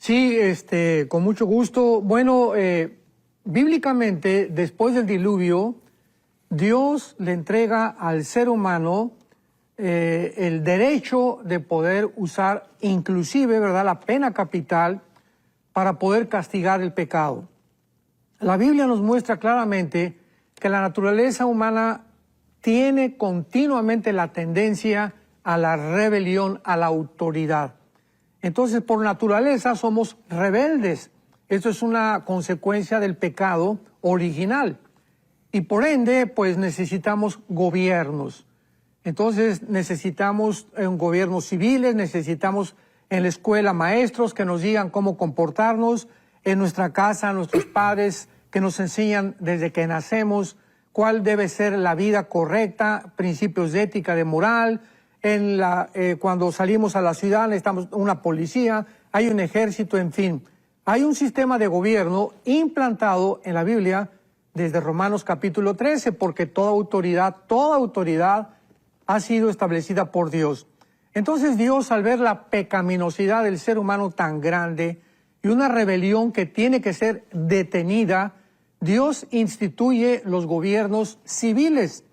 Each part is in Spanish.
Sí, con mucho gusto. Bueno, bíblicamente, después del diluvio, Dios le entrega al ser humano el derecho de poder usar inclusive, ¿verdad?, la pena capital para poder castigar el pecado. La Biblia nos muestra claramente que la naturaleza humana tiene continuamente la tendencia a la rebelión, a la autoridad. Entonces, por naturaleza somos rebeldes. Esto es una consecuencia del pecado original. Y por ende, pues necesitamos gobiernos. Entonces, necesitamos gobiernos civiles, necesitamos en la escuela maestros que nos digan cómo comportarnos, en nuestra casa, nuestros padres que nos enseñan desde que nacemos cuál debe ser la vida correcta, principios de ética, de moral. Cuando salimos a la ciudad necesitamos una policía, hay un ejército, en fin. Hay un sistema de gobierno implantado en la Biblia desde Romanos capítulo 13, porque toda autoridad ha sido establecida por Dios. Entonces Dios, al ver la pecaminosidad del ser humano tan grande y una rebelión que tiene que ser detenida, Dios instituye los gobiernos civiles.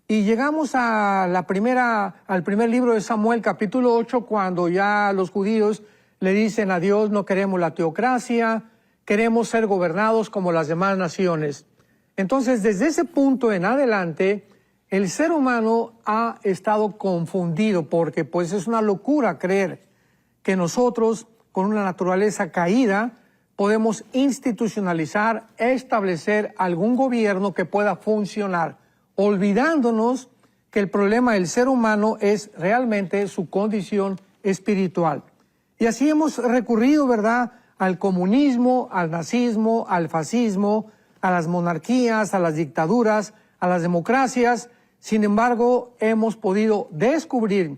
Y llegamos al primer libro de Samuel, capítulo 8, cuando ya los judíos le dicen a Dios: no queremos la teocracia, queremos ser gobernados como las demás naciones. Entonces, desde ese punto en adelante, el ser humano ha estado confundido, porque pues es una locura creer que nosotros, con una naturaleza caída, podemos institucionalizar, establecer algún gobierno que pueda funcionar, olvidándonos que el problema del ser humano es realmente su condición espiritual. Y así hemos recurrido, ¿verdad?, al comunismo, al nazismo, al fascismo, a las monarquías, a las dictaduras, a las democracias. Sin embargo, hemos podido descubrir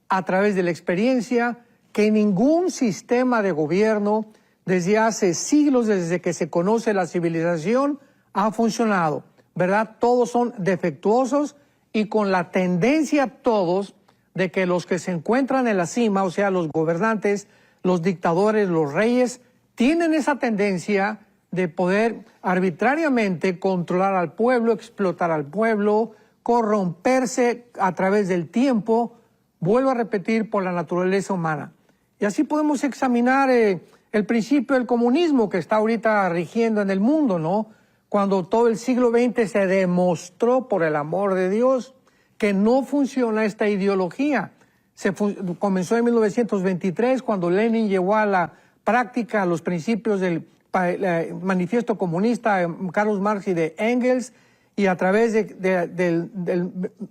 a través de la experiencia que ningún sistema de gobierno desde hace siglos, desde que se conoce la civilización, ha funcionado, ¿verdad? Todos son defectuosos y con la tendencia todos de que los que se encuentran en la cima, o sea, los gobernantes, los dictadores, los reyes, tienen esa tendencia de poder arbitrariamente controlar al pueblo, explotar al pueblo, corromperse a través del tiempo, vuelvo a repetir, por la naturaleza humana. Y así podemos examinar el principio del comunismo que está ahorita rigiendo en el mundo, ¿no? Cuando todo el siglo XX se demostró, por el amor de Dios, que no funciona esta ideología. Comenzó en 1923, cuando Lenin llevó a la práctica los principios del manifiesto comunista de Karl Marx y de Engels, y a través del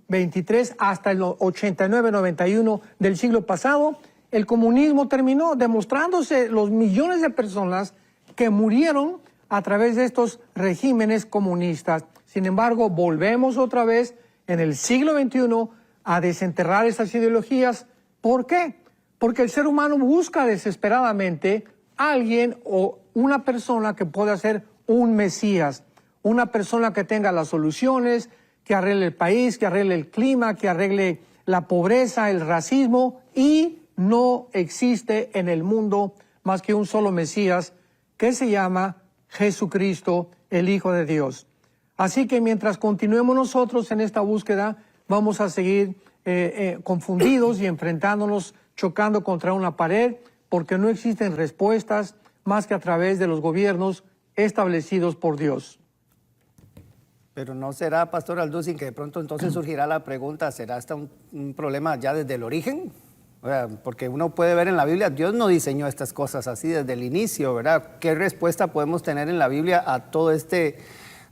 23 hasta el 89-91 del siglo pasado, el comunismo terminó demostrándose los millones de personas que murieron a través de estos regímenes comunistas. Sin embargo, volvemos otra vez en el siglo XXI a desenterrar esas ideologías. ¿Por qué? Porque el ser humano busca desesperadamente a alguien o una persona que pueda ser un Mesías, una persona que tenga las soluciones, que arregle el país, que arregle el clima, que arregle la pobreza, el racismo, y no existe en el mundo más que un solo Mesías, que se llama Jesucristo, el Hijo de Dios. Así que mientras continuemos nosotros en esta búsqueda, vamos a seguir confundidos y enfrentándonos, chocando contra una pared, porque no existen respuestas más que a través de los gobiernos establecidos por Dios. Pero no será, Pastor Alducin, que de pronto entonces surgirá la pregunta: ¿será hasta un problema ya desde el origen? O sea, porque uno puede ver en la Biblia, Dios no diseñó estas cosas así desde el inicio, ¿verdad? ¿Qué respuesta podemos tener en la Biblia a todo este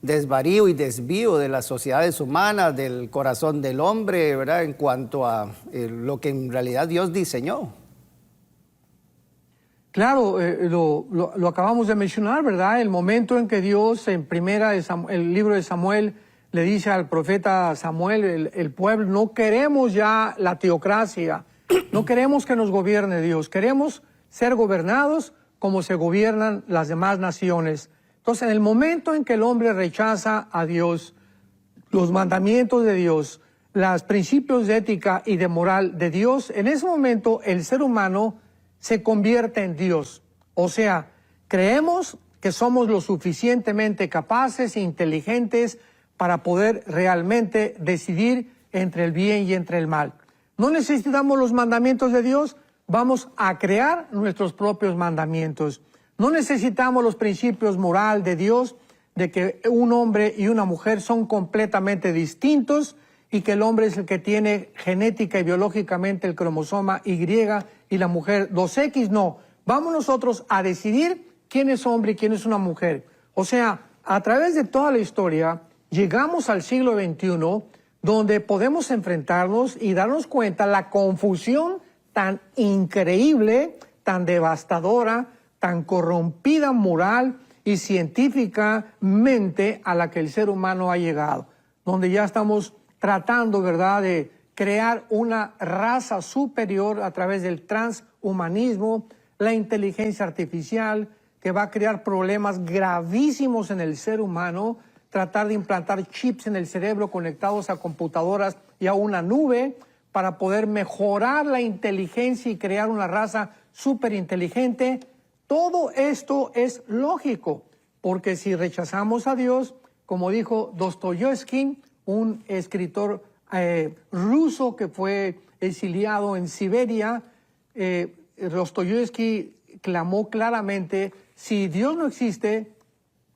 desvarío y desvío de las sociedades humanas, del corazón del hombre, ¿verdad?, en cuanto a lo que en realidad Dios diseñó? Claro, lo acabamos de mencionar, ¿verdad? El momento en que Dios, en el libro de Samuel, le dice al profeta Samuel, el pueblo: no queremos ya la teocracia, no queremos que nos gobierne Dios, queremos ser gobernados como se gobiernan las demás naciones. Entonces, en el momento en que el hombre rechaza a Dios, los mandamientos de Dios, los principios de ética y de moral de Dios, en ese momento el ser humano se convierte en Dios. O sea, creemos que somos lo suficientemente capaces e inteligentes para poder realmente decidir entre el bien y entre el mal. No necesitamos los mandamientos de Dios, vamos a crear nuestros propios mandamientos. No necesitamos los principios moral de Dios, de que un hombre y una mujer son completamente distintos y que el hombre es el que tiene genética y biológicamente el cromosoma Y y la mujer 2X. No, vamos nosotros a decidir quién es hombre y quién es una mujer. O sea, a través de toda la historia, llegamos al siglo XXI, donde podemos enfrentarnos y darnos cuenta la confusión tan increíble, tan devastadora, tan corrompida moral y científicamente a la que el ser humano ha llegado, donde ya estamos tratando, ¿verdad?, de crear una raza superior a través del transhumanismo, la inteligencia artificial, que va a crear problemas gravísimos en el ser humano, tratar de implantar chips en el cerebro conectados a computadoras y a una nube para poder mejorar la inteligencia y crear una raza superinteligente. Todo esto es lógico, porque si rechazamos a Dios, como dijo Dostoyevsky, un escritor ruso que fue exiliado en Siberia, Dostoyevsky clamó claramente: si Dios no existe,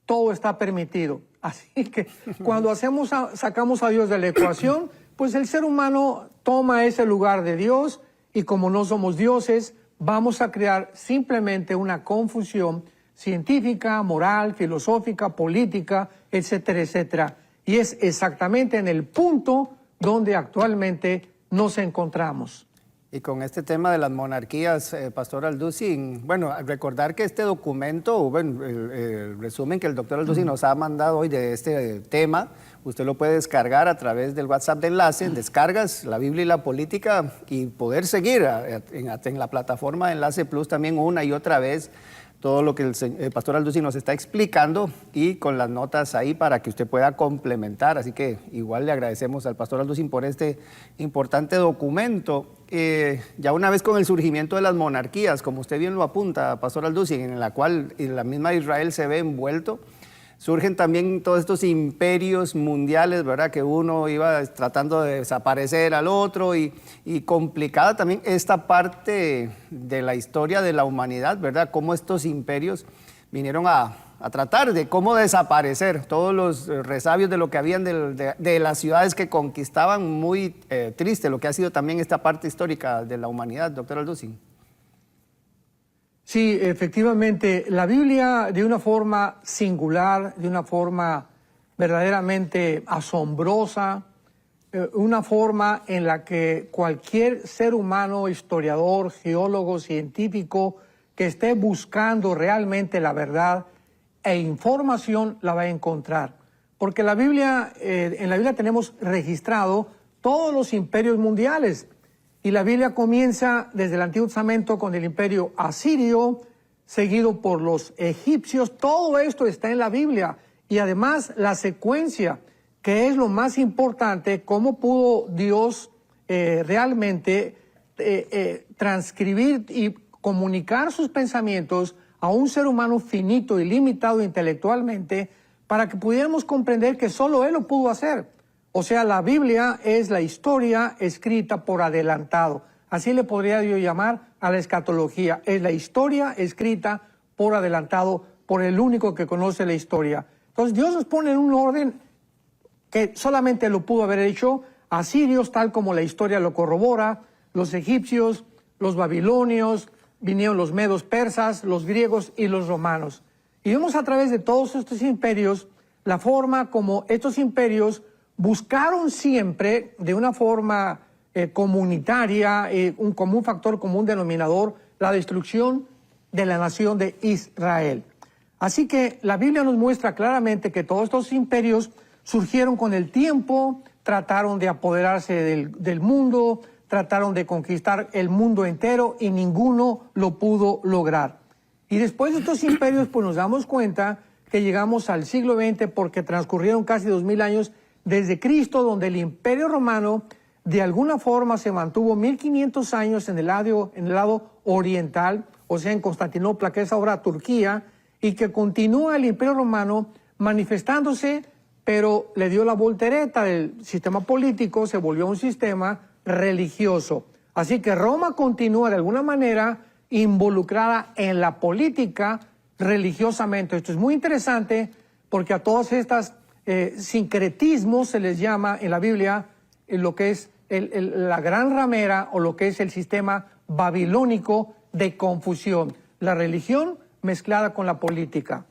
todo está permitido. Así que cuando sacamos a Dios de la ecuación, pues el ser humano toma ese lugar de Dios, y como no somos dioses, vamos a crear simplemente una confusión científica, moral, filosófica, política, etcétera, etcétera. Y es exactamente en el punto donde actualmente nos encontramos. Y con este tema de las monarquías, Pastor Alducin, bueno, recordar que este documento, bueno, el resumen que el doctor Alducin nos ha mandado hoy de este tema, usted lo puede descargar a través del WhatsApp de Enlace, descargas la Biblia y la política, y poder seguir en la plataforma de Enlace Plus también una y otra vez todo lo que el Pastor Alducin nos está explicando, y con las notas ahí para que usted pueda complementar. Así que igual le agradecemos al Pastor Alducin por este importante documento. Ya una vez con el surgimiento de las monarquías, como usted bien lo apunta, Pastor Alducin, en la cual la misma Israel se ve envuelto, surgen también todos estos imperios mundiales, ¿verdad?, que uno iba tratando de desaparecer al otro, y complicada también esta parte de la historia de la humanidad, ¿verdad?, cómo estos imperios vinieron a tratar de cómo desaparecer todos los resabios de lo que habían de las ciudades que conquistaban. Muy triste lo que ha sido también esta parte histórica de la humanidad, doctor Alducin. Sí, efectivamente, la Biblia, de una forma singular, de una forma verdaderamente asombrosa, una forma en la que cualquier ser humano, historiador, geólogo, científico, que esté buscando realmente la verdad e información, la va a encontrar. Porque la Biblia, en la Biblia tenemos registrado todos los imperios mundiales. Y la Biblia comienza desde el Antiguo Testamento con el imperio asirio, seguido por los egipcios. Todo esto está en la Biblia. Y además la secuencia, que es lo más importante, cómo pudo Dios realmente transcribir y comunicar sus pensamientos a un ser humano finito y limitado intelectualmente, para que pudiéramos comprender que solo Él lo pudo hacer. O sea, la Biblia es la historia escrita por adelantado. Así le podría yo llamar a la escatología. Es la historia escrita por adelantado por el único que conoce la historia. Entonces Dios nos pone en un orden que solamente lo pudo haber hecho. Asirios, tal como la historia lo corrobora, los egipcios, los babilonios, vinieron los medos persas, los griegos y los romanos. Y vemos a través de todos estos imperios la forma como estos imperios buscaron siempre de una forma comunitaria, como un factor común denominador, la destrucción de la nación de Israel. Así que la Biblia nos muestra claramente que todos estos imperios surgieron con el tiempo, trataron de apoderarse del mundo, trataron de conquistar el mundo entero, y ninguno lo pudo lograr. Y después de estos imperios, pues nos damos cuenta que llegamos al siglo XX, porque transcurrieron casi 2000 años desde Cristo, donde el Imperio Romano de alguna forma se mantuvo 1500 años en el lado oriental, o sea, en Constantinopla, que es ahora Turquía, y que continúa el Imperio Romano manifestándose, pero le dio la voltereta del sistema político, se volvió un sistema religioso. Así que Roma continúa de alguna manera involucrada en la política religiosamente. Esto es muy interesante porque a todas estas sincretismos se les llama en la Biblia lo que es la gran ramera o lo que es el sistema babilónico de confusión, la religión mezclada con la política.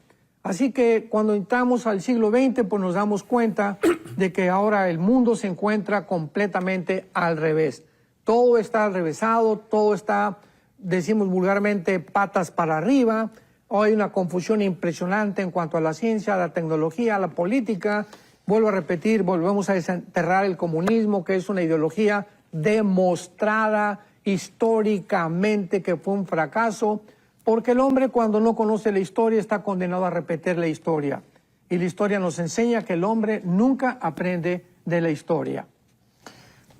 Así que cuando entramos al siglo XX, pues nos damos cuenta de que ahora el mundo se encuentra completamente al revés. Todo está al revésado, todo está, decimos vulgarmente, patas para arriba. Hay una confusión impresionante en cuanto a la ciencia, a la tecnología, a la política. Vuelvo a repetir, volvemos a desenterrar el comunismo, que es una ideología demostrada históricamente que fue un fracaso, porque el hombre cuando no conoce la historia está condenado a repetir la historia. Y la historia nos enseña que el hombre nunca aprende de la historia.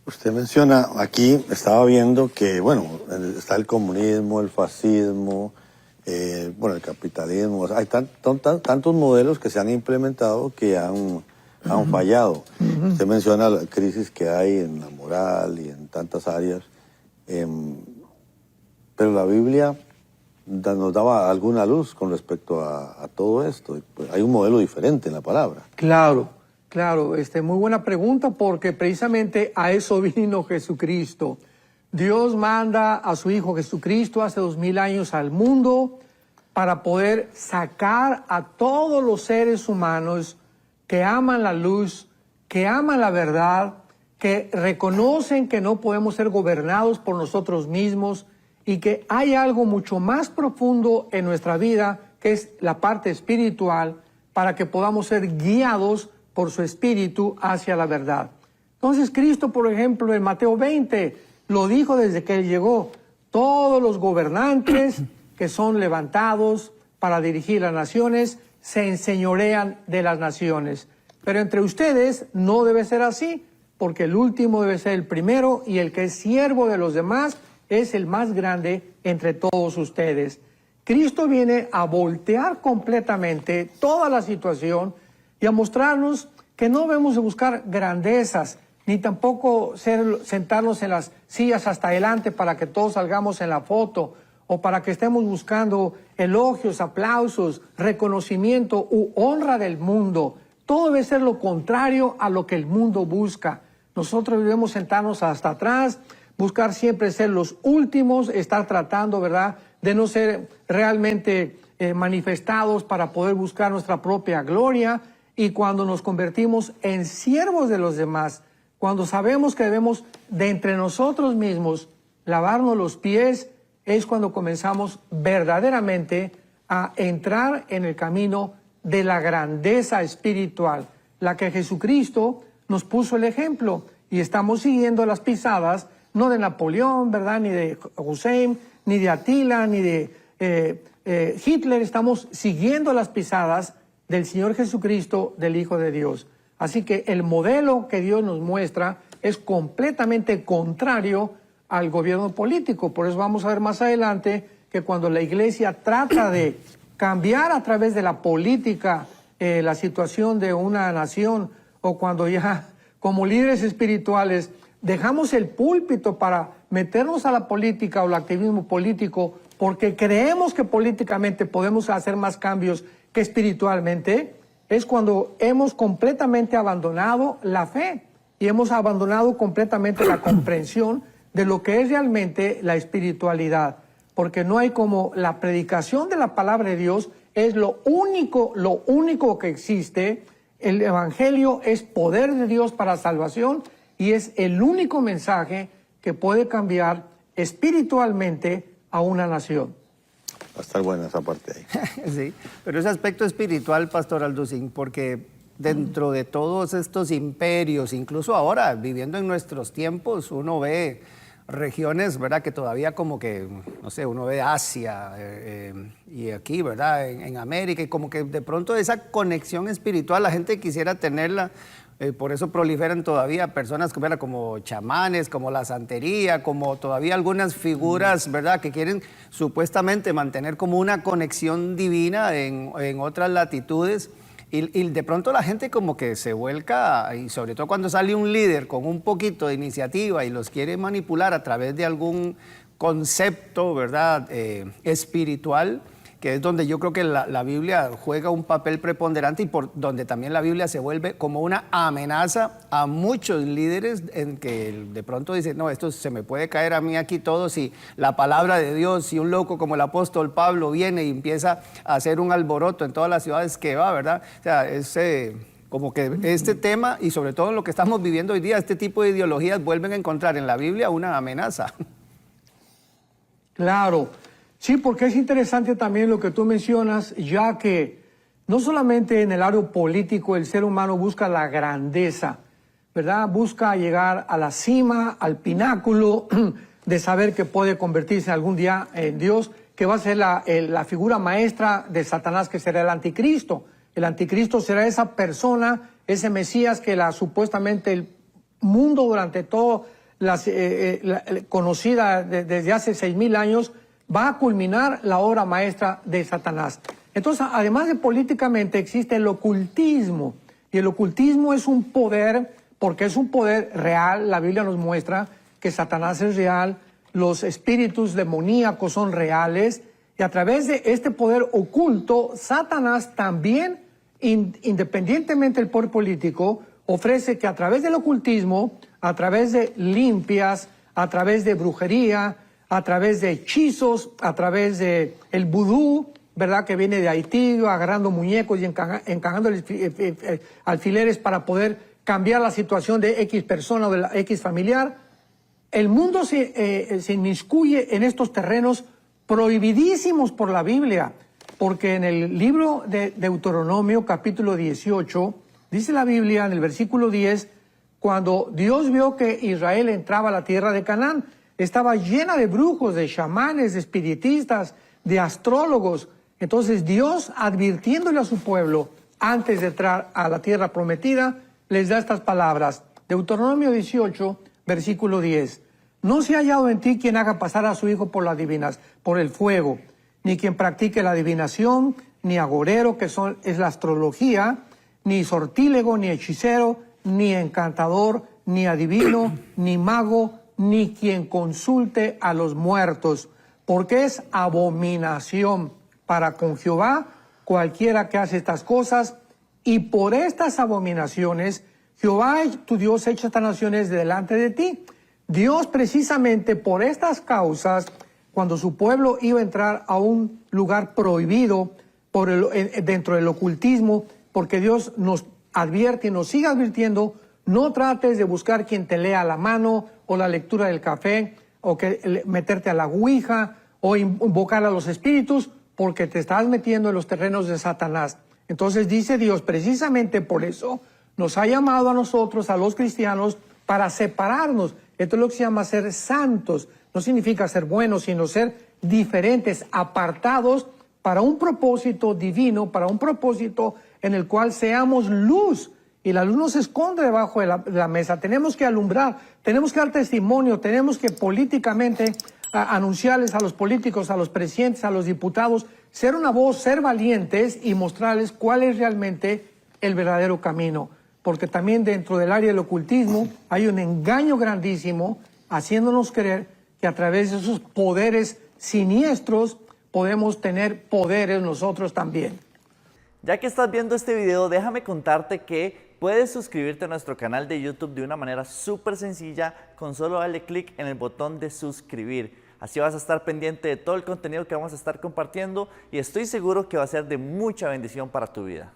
Usted menciona, aquí estaba viendo que, bueno, está el comunismo, el fascismo, bueno, el capitalismo. Hay tantos modelos que se han implementado que han fallado. Usted menciona la crisis que hay en la moral y en tantas áreas, pero la Biblia nos daba alguna luz con respecto a todo esto. Hay un modelo diferente en la palabra. Claro, claro. Muy buena pregunta porque precisamente a eso vino Jesucristo. Dios manda a su Hijo Jesucristo hace 2000 años al mundo para poder sacar a todos los seres humanos que aman la luz, que aman la verdad, que reconocen que no podemos ser gobernados por nosotros mismos y que hay algo mucho más profundo en nuestra vida, que es la parte espiritual, para que podamos ser guiados por su espíritu hacia la verdad. Entonces Cristo, por ejemplo, en Mateo 20, lo dijo desde que Él llegó: todos los gobernantes que son levantados para dirigir las naciones se enseñorean de las naciones. Pero entre ustedes no debe ser así, porque el último debe ser el primero y el que es siervo de los demás es el más grande entre todos ustedes. Cristo viene a voltear completamente toda la situación y a mostrarnos que no debemos de buscar grandezas, ni tampoco sentarnos en las sillas hasta adelante para que todos salgamos en la foto, o para que estemos buscando elogios, aplausos, reconocimiento u honra del mundo. Todo debe ser lo contrario a lo que el mundo busca. Nosotros debemos sentarnos hasta atrás, buscar siempre ser los últimos, estar tratando, ¿verdad?, de no ser realmente manifestados para poder buscar nuestra propia gloria. Y cuando nos convertimos en siervos de los demás, cuando sabemos que debemos de entre nosotros mismos lavarnos los pies, es cuando comenzamos verdaderamente a entrar en el camino de la grandeza espiritual, la que Jesucristo nos puso el ejemplo, y estamos siguiendo las pisadas, no de Napoleón, ¿verdad?, ni de Hussein, ni de Atila, ni de Hitler. Estamos siguiendo las pisadas del Señor Jesucristo, del Hijo de Dios. Así que el modelo que Dios nos muestra es completamente contrario al gobierno político. Por eso vamos a ver más adelante que cuando la iglesia trata de cambiar a través de la política la situación de una nación, o cuando ya como líderes espirituales dejamos el púlpito para meternos a la política o al activismo político porque creemos que políticamente podemos hacer más cambios que espiritualmente, es cuando hemos completamente abandonado la fe y hemos abandonado completamente la comprensión de lo que es realmente la espiritualidad, porque no hay como la predicación de la palabra de Dios, es lo único que existe. El evangelio es poder de Dios para salvación y es el único mensaje que puede cambiar espiritualmente a una nación. Va a estar buena esa parte ahí. Sí, pero ese aspecto espiritual, Pastor Alducin, porque dentro de todos estos imperios, incluso ahora, viviendo en nuestros tiempos, uno ve regiones, ¿verdad?, que todavía como que, no sé, uno ve Asia y aquí, ¿verdad?, en América, y como que de pronto esa conexión espiritual la gente quisiera tenerla Por eso proliferan todavía personas como chamanes, como la santería, como todavía algunas figuras, ¿verdad?, que quieren supuestamente mantener como una conexión divina en otras latitudes. Y de pronto la gente como que se vuelca, y sobre todo cuando sale un líder con un poquito de iniciativa y los quiere manipular a través de algún concepto, ¿verdad?, espiritual, que es donde yo creo que la Biblia juega un papel preponderante y por donde también la Biblia se vuelve como una amenaza a muchos líderes en que de pronto dicen, no, esto se me puede caer a mí aquí todo si la palabra de Dios, si un loco como el apóstol Pablo viene y empieza a hacer un alboroto en todas las ciudades que va, ¿verdad? O sea, como que este tema y sobre todo en lo que estamos viviendo hoy día, este tipo de ideologías vuelven a encontrar en la Biblia una amenaza. Claro. Sí, porque es interesante también lo que tú mencionas, ya que no solamente en el área político el ser humano busca la grandeza, ¿verdad? Busca llegar a la cima, al pináculo de saber que puede convertirse algún día en Dios, que va a ser la figura maestra de Satanás, que será el anticristo. El anticristo será esa persona, ese Mesías que supuestamente el mundo durante todo conocida desde hace 6,000 años, va a culminar la obra maestra de Satanás. Entonces, además de políticamente, existe el ocultismo. Y el ocultismo es un poder, porque es un poder real. La Biblia nos muestra que Satanás es real, los espíritus demoníacos son reales, y a través de este poder oculto, Satanás también, independientemente del poder político, ofrece que a través del ocultismo, a través de limpias, a través de brujería, a través de hechizos, a través de el vudú, ¿verdad?, que viene de Haití, agarrando muñecos y encajando alfileres para poder cambiar la situación de X persona o de la X familiar. El mundo se inmiscuye en estos terrenos prohibidísimos por la Biblia, porque en el libro de Deuteronomio, capítulo 18, dice la Biblia en el versículo 10, cuando Dios vio que Israel entraba a la tierra de Canaán, estaba llena de brujos, de chamanes, de espiritistas, de astrólogos. Entonces Dios, advirtiéndole a su pueblo antes de entrar a la tierra prometida, les da estas palabras. Deuteronomio 18, versículo 10. No se ha hallado en ti quien haga pasar a su hijo por el fuego, ni quien practique la adivinación, ni agorero, que es la astrología, ni sortílego, ni hechicero, ni encantador, ni adivino, ni mago, ni quien consulte a los muertos, porque es abominación para con Jehová cualquiera que hace estas cosas, y por estas abominaciones Jehová tu Dios echa estas naciones delante de ti. Dios, precisamente por estas causas, cuando su pueblo iba a entrar a un lugar prohibido dentro del ocultismo, porque Dios nos advierte y nos sigue advirtiendo, no trates de buscar quien te lea la mano o la lectura del café o meterte a la ouija o invocar a los espíritus, porque te estás metiendo en los terrenos de Satanás. Entonces dice Dios, precisamente por eso nos ha llamado a nosotros, a los cristianos, para separarnos. Esto es lo que se llama ser santos. No significa ser buenos, sino ser diferentes, apartados para un propósito divino, para un propósito en el cual seamos luz. Y la luz no se esconde debajo de la mesa. Tenemos que alumbrar, tenemos que dar testimonio, tenemos que políticamente anunciarles a los políticos, a los presidentes, a los diputados, ser una voz, ser valientes y mostrarles cuál es realmente el verdadero camino. Porque también dentro del área del ocultismo hay un engaño grandísimo haciéndonos creer que a través de esos poderes siniestros podemos tener poderes nosotros también. Ya que estás viendo este video, déjame contarte que puedes suscribirte a nuestro canal de YouTube de una manera súper sencilla con solo darle clic en el botón de suscribir. Así vas a estar pendiente de todo el contenido que vamos a estar compartiendo y estoy seguro que va a ser de mucha bendición para tu vida.